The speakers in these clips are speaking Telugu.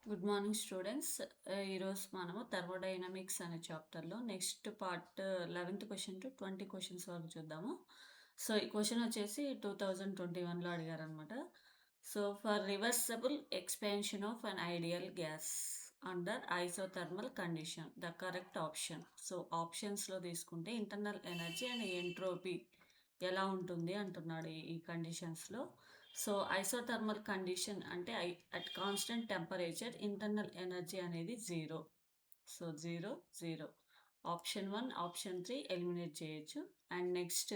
Good morning students. ఈరోజు మనము థర్మోడైనమిక్స్ అనే చాప్టర్లో next part 11th question to 20 questions వరకు చూద్దాము. సో ఈ క్వశ్చన్ వచ్చేసి 2021లో అడిగారనమాట. So for reversible expansion of an ideal gas under isothermal condition the correct option. So ఆప్షన్స్లో తీసుకుంటే ఇంటర్నల్ ఎనర్జీ అండ్ ఎంట్రోపీ ఎలా ఉంటుంది అంటున్నాడు ఈ కండిషన్స్లో. సో ఐసోథర్మల్ కండిషన్ అంటే at constant temperature internal energy అనేది 0. సో 0 0 ఆప్షన్ 1 ఆప్షన్ 3 ఎలిమినేట్ చేయొచ్చు. అండ్ నెక్స్ట్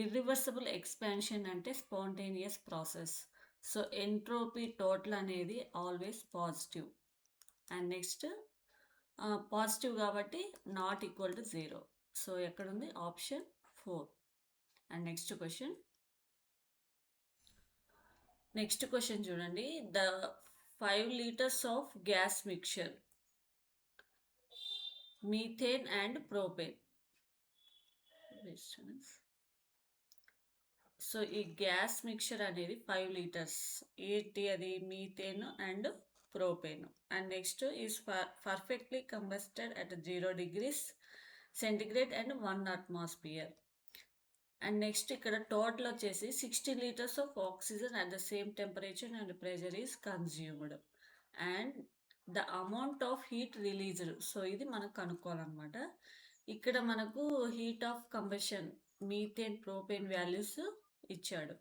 ఇర్రివర్సబుల్ ఎక్స్పాన్షన్ అంటే spontaneous process. So entropy total అనేది always positive. And next positive కాబట్టి నాట్ ఈక్వల్ టు 0. సో ఎక్కడుంది ఆప్షన్ 4. అండ్ నెక్స్ట్ క్వశ్చన్ చూడండి. The 5 liters of gas mixture methane and propane. So ఈ గ్యాస్ మిక్చర్ అనేది 5 liters. ఏంటి అది? Methane and propane. And next is perfectly combusted at 0 degrees centigrade and 1 atmosphere. And next ఇక్కడ టోటల్ వచ్చేసి 60 liters of oxygen at the same temperature and pressure is consumed. And the amount of heat released. So ఇది మనకు కనుక్కోవాలన్నమాట. ఇక్కడ మనకు heat of combustion methane propane values ఇచ్చాడు.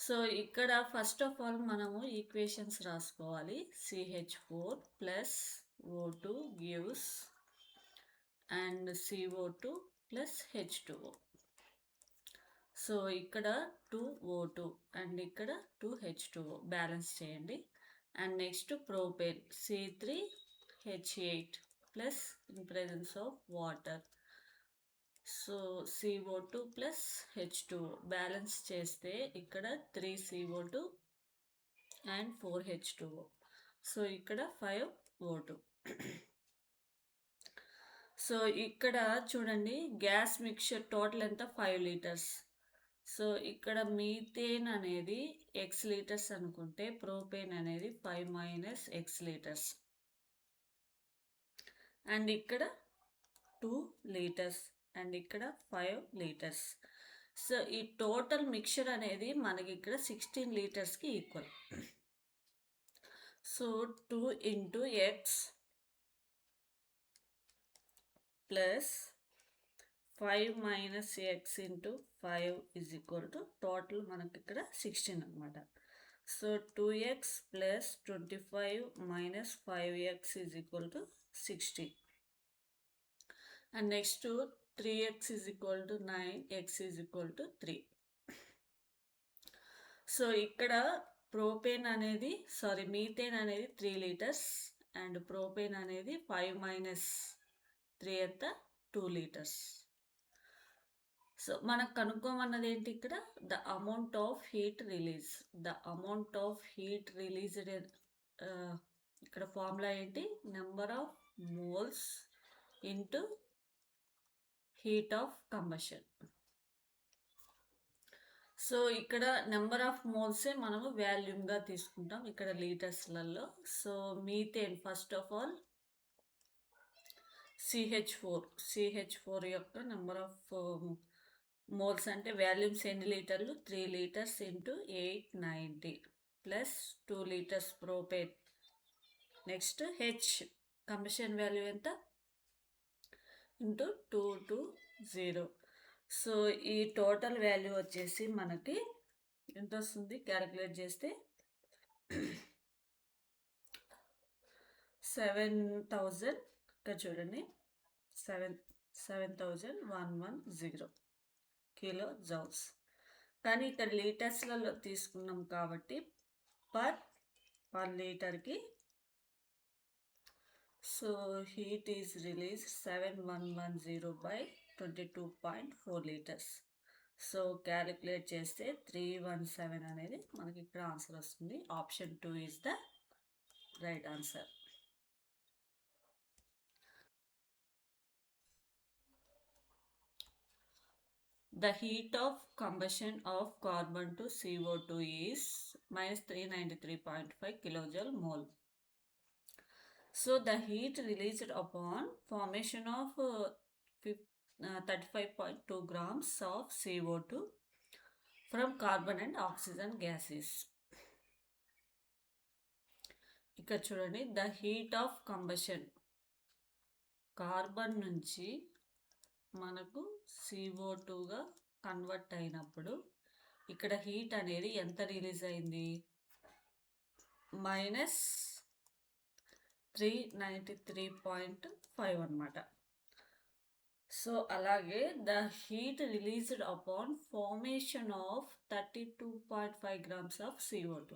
సో ఇక్కడ ఫస్ట్ ఆఫ్ ఆల్ మనము ఈక్వేషన్స్ రాసుకోవాలి. CH4 plus O2 gives and CO2 plus H2O. So ఇక్కడ 2O2 అండ్ ఇక్కడ 2H2O బ్యాలెన్స్ చేయండి. And next propane C3H8 plus in presence of water. So CO2 plus H2O balance చేస్తే ఇక్కడ 3CO2 అండ్ 4H2O. సో ఇక్కడ 5O2. సో ఇక్కడ చూడండి గ్యాస్ మిక్చర్ టోటల్ ఎంత 5 liters. సో ఇక్కడ మీథేన్ అనేది x liters అనుకుంటే ప్రోపేన్ అనేది 5 minus x liters. అండ్ ఇక్కడ 2 liters అండ్ ఇక్కడ 5 liters. సో ఈ టోటల్ మిక్చర్ అనేది మనకి ఇక్కడ 16 litersకి equal. So 2 into x plus 5 minus x into 5 is equal to total మనకి ఇక్కడ 16 అనమాట. So 2x plus 25 minus 5x is equal to 60. And next 3x is equal to 9, x is equal to 3. So ఇక్కడ మీథేన్ అనేది 3 liters అండ్ ప్రోపేన్ అనేది 5 minus 3 ఎంత 2 liters. సో మనకు కనుక్కోమన్నది ఏంటి ఇక్కడ? The amount of heat release. ఇక్కడ ఫార్ములా ఏంటి? Number of moles into heat of combustion. So ఇక్కడ నెంబర్ ఆఫ్ మోల్సే మనము వాల్యూమ్గా తీసుకుంటాం ఇక్కడ లీటర్స్లలో. So methane first of all CH4 యొక్క నెంబర్ ఆఫ్ మోల్స్ అంటే వాల్యూమ్స్ ఎన్ని లీటర్లు? 3 liters into 890 plus 2 liters propane. Next H combustion value ఎంత? ఇంటూ 220. సో ఈ టోటల్ వాల్యూ వచ్చేసి మనకి ఎంత వస్తుంది? క్యాలిక్యులేట్ చేస్తే 7,000. ఇక్కడ చూడండి 7,110 కిలో జౌల్స్. కానీ ఇక్కడ లీటర్స్లలో తీసుకున్నాం కాబట్టి పర్ లీటర్కి. So heat is release 7110 by 22.4 liters. So calculate చేస్తే 317 అనేది మనకి ఇక్కడ ఆన్సర్ వస్తుంది. Option 2 is the right answer. The heat of combustion of carbon to CO2 is minus 393.5 kilojoule mole. So the heat released upon formation of 35.2 grams of CO2 from carbon and oxygen gases. ఇక్కడ చూడండి, the heat of combustion, carbon నుంచి మనకు CO2గా కన్వర్ట్ అయినప్పుడు ఇక్కడ హీట్ అనేది ఎంత రిలీజ్ అయింది? -393.5 అనమాట. సో అలాగే the heat released upon formation of 32.5 grams of CO2.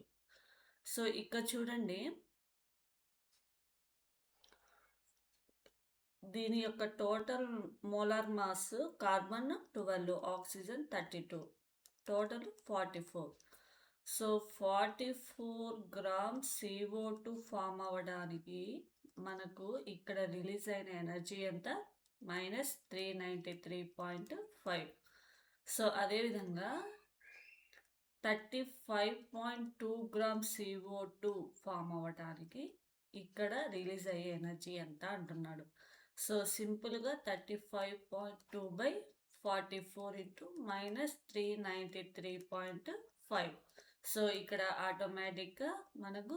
So ఇక్కడ చూడండి, దీని యొక్క total molar mass carbon 12, oxygen 32, total 44. So 44 grams CO2 form అవ్వడానికి మనకు ఇక్కడ రిలీజ్ అయిన ఎనర్జీ ఎంత? -393.5. సో అదేవిధంగా 35.2 గ్రామ్స్ CO2 ఫామ్ అవ్వడానికి ఇక్కడ రిలీజ్ అయ్యే ఎనర్జీ ఎంత అంటున్నాడు. సో సింపుల్గా 35.2/44 ఇంటూ -393.5. సో ఇక్కడ ఆటోమేటిక్గా మనకు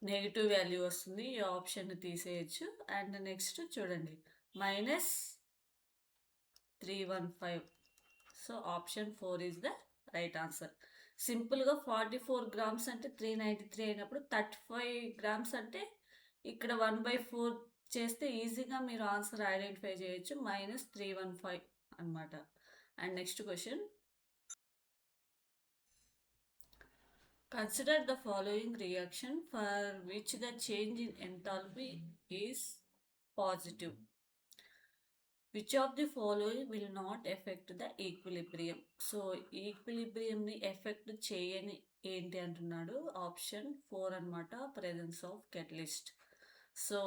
నెగిటివ్ వాల్యూ వస్తుంది, ఈ ఆప్షన్ తీసేయచ్చు. అండ్ నెక్స్ట్ చూడండి, -315. So option 4 is the right answer. సింపుల్గా 44 గ్రామ్స్ అంటే 393 అయినప్పుడు 35 గ్రామ్స్ అంటే ఇక్కడ 1/4 చేస్తే ఈజీగా మీరు ఆన్సర్ ఐడెంటిఫై చేయొచ్చు, -315 అనమాట. And next question, consider the following reaction for which the change in enthalpy is positive. Which of the following will not effect the equilibrium. So ఈక్విలిబ్రియంని ఎఫెక్ట్ చేయని ఏంటి అంటున్నాడు, ఆప్షన్ 4 అనమాట, ప్రెజెన్స్ ఆఫ్ కెటలిస్ట్. సో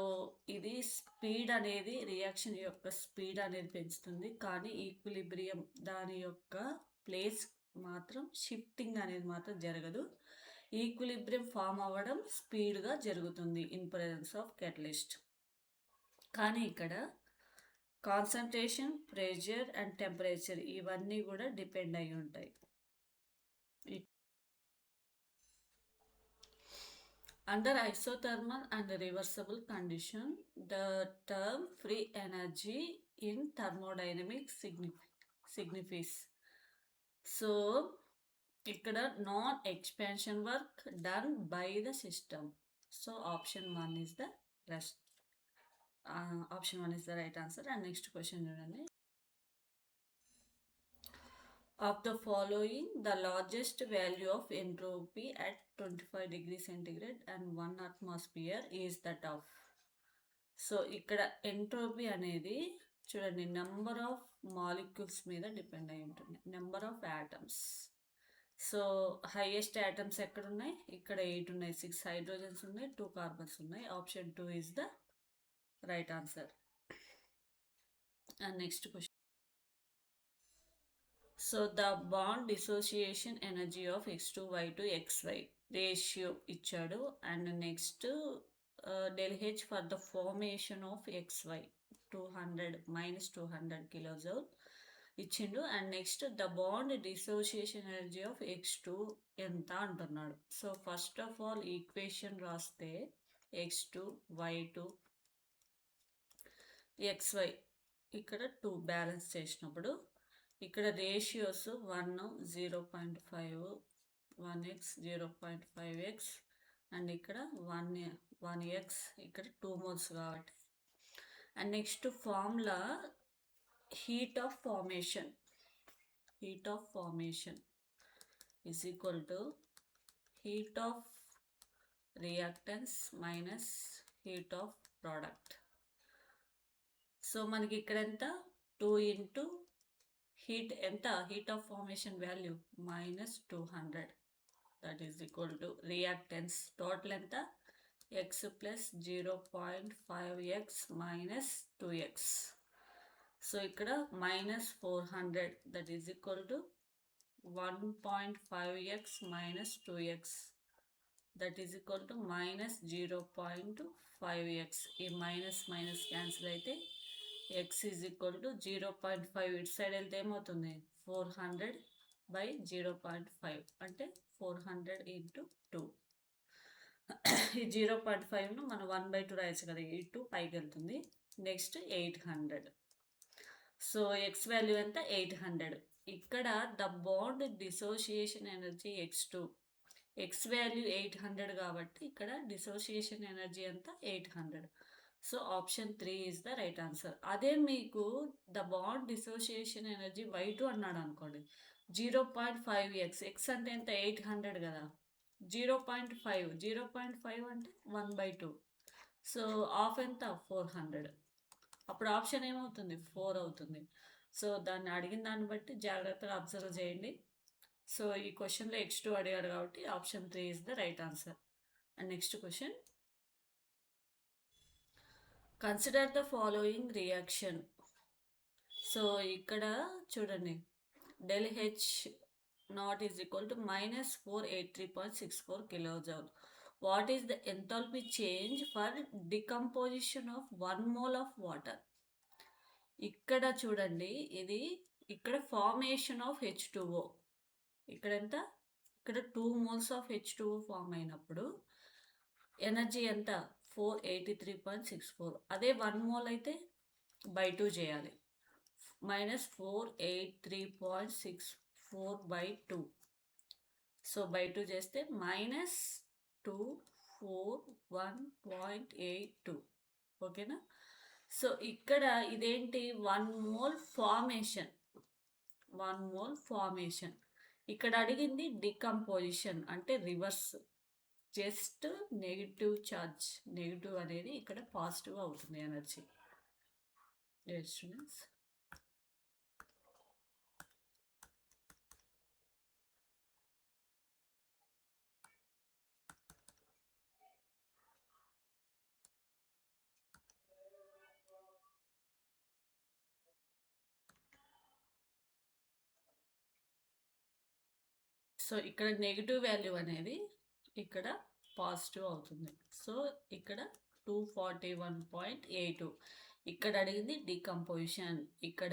ఇది స్పీడ్ అనేది, రియాక్షన్ యొక్క స్పీడ్ అనేది పెంచుతుంది, కానీ ఈక్విలిబ్రియం దాని యొక్క ప్లేస్ మాత్రం షిఫ్టింగ్ అనేది మాత్రం జరగదు. ఈక్విలిబ్రియం ఫామ్ అవ్వడం స్పీడ్గా జరుగుతుంది ఇన్ ప్రెజెన్స్ ఆఫ్ కెటలిస్ట్. కానీ ఇక్కడ కాన్సన్ట్రేషన్, ప్రెషర్ అండ్ టెంపరేచర్ ఇవన్నీ కూడా డిపెండ్ అయి ఉంటాయి. Under isothermal and reversible condition, the term free energy in thermodynamics signifies. So, ఇక్కడ non expansion work done by the system. So, option 1 is the rest. Option 1 is the right answer. And next question చూడండి. Of the following, the largest value of entropy at 25 degrees centigrade and 1 atmosphere is that of. So ఇక్కడ ఎంట్రోపీ అనేది చూడండి, నెంబర్ ఆఫ్ మాలిక్యూల్స్ మీద డిపెండ్ అయి ఉంటుంది, number of atoms. So highest atoms ఎక్కడ ఉన్నాయి? ఇక్కడ 8 ఉన్నాయి, 6 హైడ్రోజన్స్ ఉన్నాయి, 2 కార్బన్స్ ఉన్నాయి. Option 2 is the right answer. And next question, so the bond dissociation energy of X2Y2 XY ratio ఇచ్చాడు. And next ΔH for the formation of XY 200 -200 kilojoule ఇచ్చిండు. And next the bond dissociation energy of X2 ఎంత అంటున్నాడు. So first of all equation రాస్తే X2Y2 XY ఇక్కడ 2 బ్యాలెన్స్ చేసినప్పుడు ఇక్కడ రేషియోస్ 1 0.5 1x 0.5x అండ్ ఇక్కడ 1x ఇక్కడ 2 మోల్స్ కాబట్టి. And next formula heat of formation is equal to heat of reactants minus heat of product. So మనకి ఇక్కడ ఎంత 2 into heat ఎంత, heat of formation value -200, that is equal to reactants total ఎంత x plus 0.5x minus 2x. So ఇక్కడ -400, that is equal to 1.5x minus 2x, that is equal to -0.5x. ఈ మైనస్ మైనస్ క్యాన్సిల్ అయితే x ఈజ్ ఈక్వల్ టు 0.5. ఇటు సైడ్ వెళ్తే ఏమవుతుంది 400/0.5 అంటే 400 × 2. ఈ 0.5ను మనం 1/2 రాయొచ్చు కదా, ఈ 2 పైకి వెళ్తుంది. నెక్స్ట్ 800. సో ఎక్స్ వాల్యూ ఎంత 800. ఇక్కడ the bond dissociation energy x2. X value 800 కాబట్టి ఇక్కడ డిసోసియేషన్ ఎనర్జీ ఎంత 800. So option 3 is the right answer. అదే మీకు the bond dissociation energy y2 అన్నాడు అనుకోండి, 0.5x. ఎక్స్ అంటే ఎంత 800 కదా, 0.5 అంటే 1/2. సో ఆఫ్ ఎంత 400. అప్పుడు ఆప్షన్ ఏమవుతుంది 4 అవుతుంది. సో దాన్ని అడిగిన దాన్ని బట్టి జాగ్రత్తగా అబ్జర్వ్ చేయండి. సో ఈ క్వశ్చన్లో x2 అడిగాడు కాబట్టి option 3 is the right answer. And next question, consider the following reaction. So ఇక్కడ చూడండి, ∆H0 is equal to -483.64 kilojoule. What is the enthalpy change for decomposition of 1 mole of water? ఇక్కడ చూడండి, ఇది ఇక్కడ ఫార్మేషన్ ఆఫ్ H2O. ఇక్కడ ఎంత, ఇక్కడ 2 moles ఆఫ్ H2O ఫామ్ అయినప్పుడు ఎనర్జీ ఎంత 483.64. అదే 1 mole అయితే బై 2 చేయాలి. -483.64/2. సో బై 2 చేస్తే -241.82. ఓకేనా. సో ఇక్కడ ఇదేంటి 1 mole ఫార్మేషన్, 1 mole ఫార్మేషన్. ఇక్కడ అడిగింది డికంపోజిషన్ అంటే reverse, just negative charge, negative అనేది ఇక్కడ పాజిటివ్ అవుతుంది ఎనర్జీ. స్టూడెంట్స్, సో ఇక్కడ నెగిటివ్ వాల్యూ అనేది ఇక్కడ పాజిటివ్ అవుతుంది. సో ఇక్కడ 241.82. ఇక్కడ అడిగింది డికంపోజిషన్, ఇక్కడ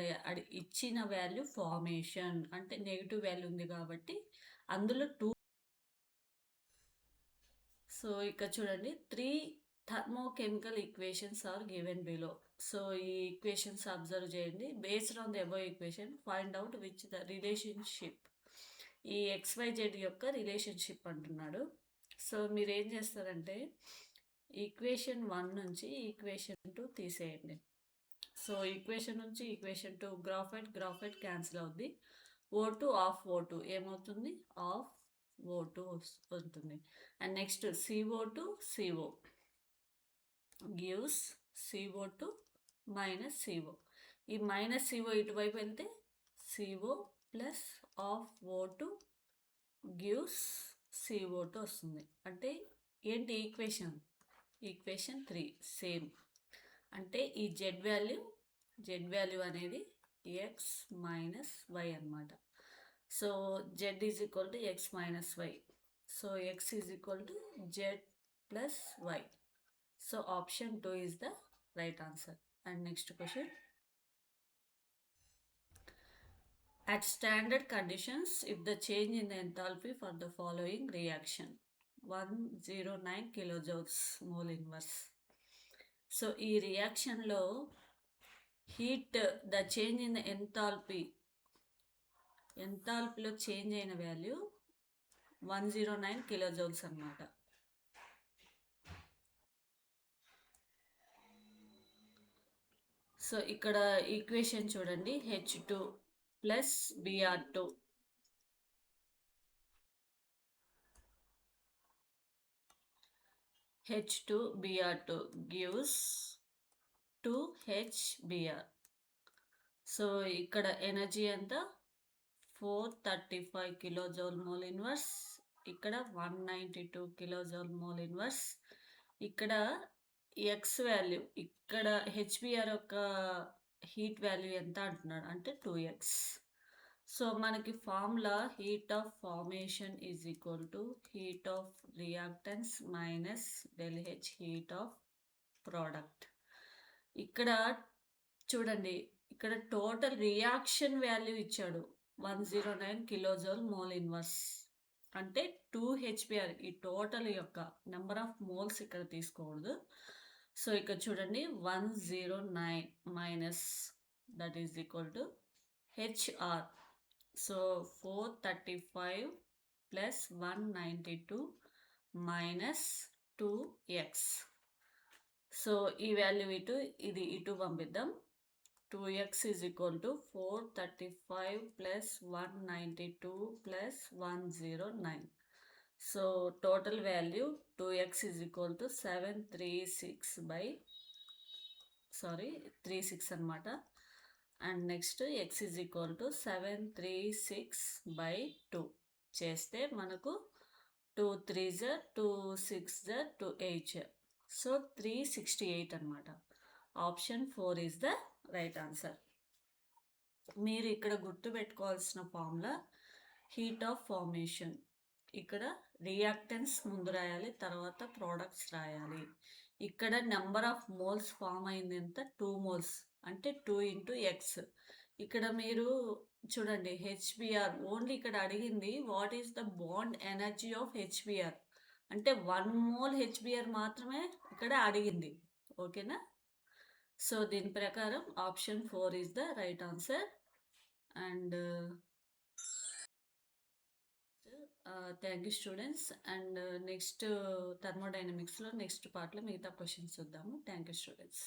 ఇచ్చిన వాల్యూ ఫార్మేషన్. అంటే నెగిటివ్ వాల్యూ ఉంది కాబట్టి అందులో 2. సో ఇక్కడ చూడండి, 3 thermochemical equations are given below. So ఈ ఈక్వేషన్స్ అబ్జర్వ్ చేయండి. Based on the above equation find out which the relationship. ఈ XYZ యొక్క రిలేషన్షిప్ అంటున్నాడు. సో మీరు ఏం చేస్తారంటే ఈక్వేషన్ 1 నుంచి ఈక్వేషన్ 2 తీసేయండి. సో ఈక్వేషన్ నుంచి ఈక్వేషన్ 2 గ్రాఫైట్ క్యాన్సిల్ అవుద్ది. O2 ఆఫ్ O2 ఏమవుతుంది, ఆఫ్ O2 ఉంటుంది. And next CO2 CO gives CO2 -CO. ఈ -CO ఇటువైపు వెళ్తే CO plus of O2 gives CO2 వస్తుంది. అంటే ఏంటి ఈక్వేషన్ 3 సేమ్. అంటే ఈ జెడ్ వాల్యూ అనేది x మైనస్ y అనమాట. So z is equal to x minus y. So x is equal to z plus y. So option 2 is the right answer. And next question, at standard conditions, if the change in the enthalpy for the following reaction 109 kilojoules mole inverse. So ఈ రియాక్షన్లో heat the change in the ఎంథాల్పీలో చేంజ్ అయిన వాల్యూ 109 kilojoules అన్నమాట. సో ఇక్కడ ఈక్వేషన్ చూడండి, H2 plus Br2. H2Br2 gives 2HBr. So ఇక్కడ ఎనర్జీ ఎంత 435 kilojoule mole inverse. ఇక్కడ 192 kilojoule mole inverse. ఇక్కడ ఎక్స్ వాల్యూ, ఇక్కడ HBr యొక్క హీట్ వాల్యూ ఎంత అంటున్నాడు అంటే 2x. సో, మనకి formula heat of formation is equal to heat of reactance minus ΔH heat of product. ఇక్కడ చూడండి, ఇక్కడ టోటల్ రియాక్షన్ వాల్యూ ఇచ్చాడు. 109 కిలోజౌల్ మోల్ ఇన్వర్స్. అంటే 2 హెచ్‌బిఆర్ ఈ టోటల్ యొక్క నంబర్ ఆఫ్ మోల్స్ ఇక్కడ తీసుకోకూడదు. సో, ఇక్కడ చూడండి 109 minus that is equal to HR. So, 435 plus 192 minus 2x. So, ఈ వాల్యూ ఇది ఇటు పంపిద్దాం. 2x is equal to 435 plus 192 plus 109. So, total value 2x is equal to 36 అనమాట. And next x is equal to 736/2 చేస్తే మనకు 2 3s 2 6s 2 8. సో 368 అనమాట. Option 4 is the right answer. మీరు ఇక్కడ గుర్తుపెట్టుకోవాల్సిన ఫార్ములా హీట్ ఆఫ్ ఫార్మేషన్. ఇక్కడ రియాక్టెన్స్ ముందు రాయాలి, తర్వాత ప్రోడక్ట్స్ రాయాలి. ఇక్కడ నెంబర్ ఆఫ్ మోల్స్ ఫామ్ అయింది ఎంత? 2 మోల్స్ అంటే 2 × x. ఇక్కడ మీరు చూడండి హెచ్బిఆర్ ఓన్లీ ఇక్కడ అడిగింది what is the bond energy of HBR అంటే 1 మోల్ హెచ్బిఆర్ మాత్రమే ఇక్కడ అడిగింది. ఓకేనా? సో దీని ప్రకారం option 4 is the right answer. And thank you students. And next థర్మోడైనమిక్స్లో నెక్స్ట్ పార్ట్లో మిగతా క్వశ్చన్స్ చూద్దాము. Thank you students.